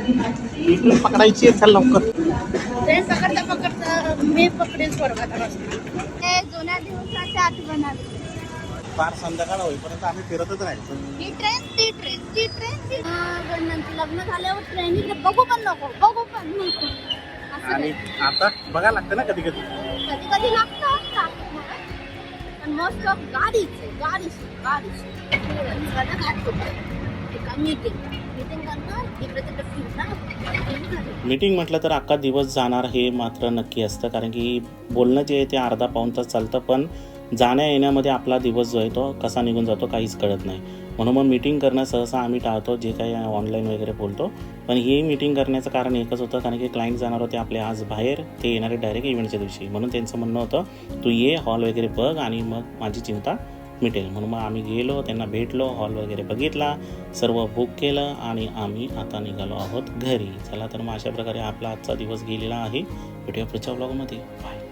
इकडे पकडायची आहे, चल लवकर. ट्रेन पकडता पकडता मी पकडेल स्वर्गाचा रस्ता. हे जुन्या दिवसाच्या आठवण आली. फार संध्याकाळ होईपर्यंत आम्ही फिरतच राहायचो. ही ट्रेन ती ट्रेन ती ट्रेन ती नंतर लग्न झाल्यावर ट्रेन इकडे बघू पण नको असं आणि आता बघायला लागतं ना कधी कधी. कधी कधी लागतं पण मोस्ट ऑफ गाडीच मीटिंग करणार इकडे तिकडे फिरणार. मीटिंग म्हटलं तर अख्खा दिवस जाणार हे मात्र नक्की असतं, कारण की बोलणं जे आहे ते अर्धा पाऊण तास चालतं, पण जाण्या येण्यामध्ये आपला दिवस जो आहे तो कसा निघून जातो काहीच कळत नाही. म्हणून मग मीटिंग करणं सहसा आम्ही टाळतो, जे काही ऑनलाईन वगैरे बोलतो. पण ही मीटिंग करण्याचं कारण एकच होतं, कारण की क्लायंट जाणार होते आपले आज बाहेर, ते येणारे डायरेक्ट इव्हेंटच्या दिवशी. म्हणून त्यांचं म्हणणं होतं तू ये, हॉल वगैरे बघ आणि मग माझी चिंता मिटेल. म्हणून मग आम्ही गेलो, त्यांना भेटलो, हॉल वगैरे बघितला, सर्व बुक केलं आणि आम्ही आता निघालो आहोत घरी. चला तर मग अशा प्रकारे आपला आजचा दिवस गेलेला आहे. भेटूया पुढच्या व्लॉगमध्ये. बाय.